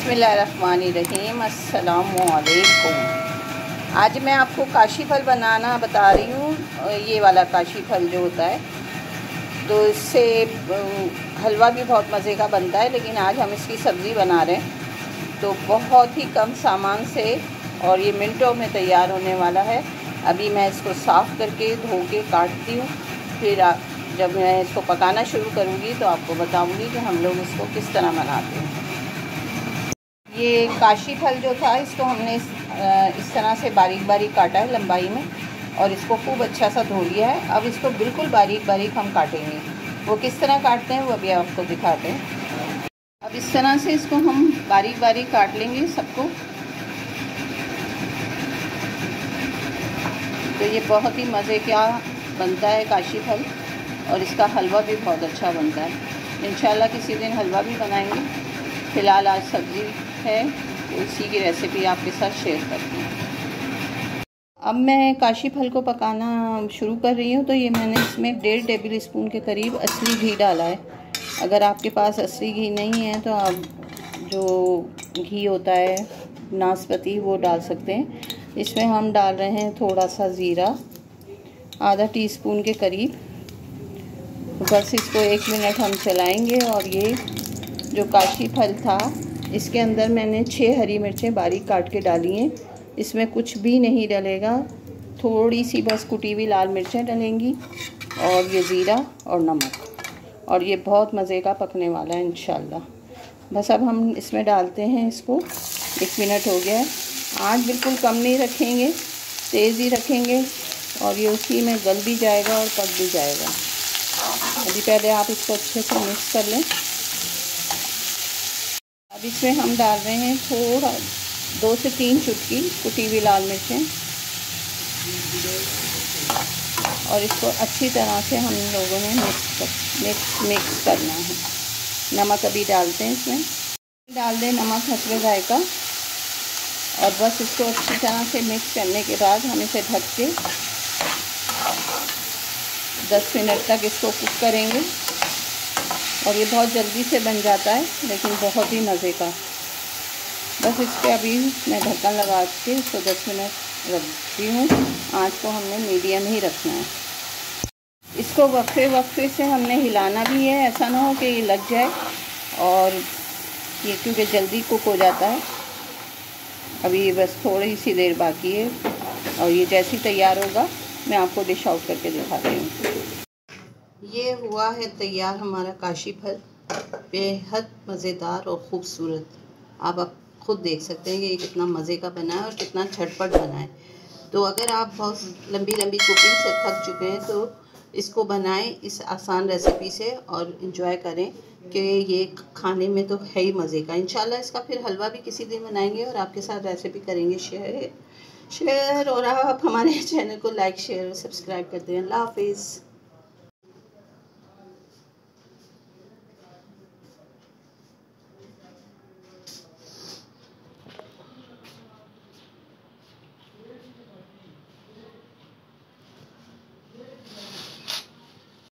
बिस्मिल्लाहिर्रहमानिर्रहीम। अस्सलामुअलैकुम। आज मैं आपको काशी फल बनाना बता रही हूँ। ये वाला काशी फल जो होता है तो इससे हलवा भी बहुत मज़े का बनता है, लेकिन आज हम इसकी सब्ज़ी बना रहे हैं तो बहुत ही कम सामान से और ये मिनटों में तैयार होने वाला है। अभी मैं इसको साफ़ करके धो के काटती हूँ, फिर जब मैं इसको पकाना शुरू करूँगी तो आपको बताऊँगी कि हम लोग इसको किस तरह बनाते हैं। ये काशी फल जो था इसको हमने इस तरह से बारीक बारीक काटा है लंबाई में, और इसको खूब अच्छा सा धो लिया है। अब इसको बिल्कुल बारीक बारीक हम काटेंगे। वो किस तरह काटते हैं वो अभी आपको दिखाते हैं। अब इस तरह से इसको हम बारीक बारीक काट लेंगे सबको। तो ये बहुत ही मज़े का बनता है काशी फल, और इसका हलवा भी बहुत अच्छा बनता है। इंशाल्लाह किसी दिन हलवा भी बनाएंगे। फ़िलहाल आज सब्ज़ी है तो इसी की रेसिपी आपके साथ शेयर करती हूँ। अब मैं काशी फल को पकाना शुरू कर रही हूँ। तो ये मैंने इसमें 1.5 टेबल स्पून के करीब असली घी डाला है। अगर आपके पास असली घी नहीं है तो आप जो घी होता है नाशपाती वो डाल सकते हैं। इसमें हम डाल रहे हैं थोड़ा सा ज़ीरा, आधा टीस्पून के करीब। बस इसको 1 मिनट हम चलाएंगे। और ये जो काशी फल था इसके अंदर मैंने 6 हरी मिर्चें बारीक काट के डाली हैं। इसमें कुछ भी नहीं डलेगा, थोड़ी सी बस कुटी हुई लाल मिर्चें डलेंगी और ये ज़ीरा और नमक, और ये बहुत मज़े का पकने वाला है इंशाल्लाह। बस अब हम इसमें डालते हैं इसको। 1 मिनट हो गया है। आँच बिल्कुल कम नहीं रखेंगे, तेज़ ही रखेंगे, और ये उसी में गल भी जाएगा और पक भी जाएगा। अभी पहले आप इसको अच्छे से मिक्स कर लें। अब इसमें हम डाल रहे हैं थोड़ा 2 से 3 चुटकी कुटी हुई लाल मिर्चें, और इसको अच्छी तरह से हम लोगों ने मिक्स करना है। नमक अभी डालते हैं इसमें, डाल दें नमक हस्बे जायका, और बस इसको अच्छी तरह से मिक्स करने के बाद हम इसे ढक के 10 मिनट तक इसको कुक करेंगे। और ये बहुत जल्दी से बन जाता है, लेकिन बहुत ही मज़े का। बस इस पर अभी मैं ढक्कन लगा के इसको 10 मिनट रखती हूँ। आँच को हमने मीडियम ही रखना है। इसको वक्फे से हमने हिलाना भी है, ऐसा ना हो कि ये लग जाए, और ये क्योंकि जल्दी कुक हो जाता है। अभी बस थोड़ी सी देर बाकी है, और ये जैसे ही तैयार होगा मैं आपको डिश आउट करके दिखाती हूँ। ये हुआ है तैयार हमारा काशी फल, बेहद मज़ेदार और ख़ूबसूरत। आप खुद देख सकते हैं कि ये कितना मज़े का बना है और कितना झटपट बना है। तो अगर आप बहुत लंबी कुकिंग से थक चुके हैं तो इसको बनाएं इस आसान रेसिपी से, और इन्जॉय करें कि ये खाने में तो है ही मज़े का। इंशाल्लाह इसका फिर हलवा भी किसी दिन बनाएंगे और आपके साथ रेसिपी करेंगे शेयर। और आप हमारे चैनल को लाइक, शेयर और सब्सक्राइब कर दें। अल्लाह हाफिज़।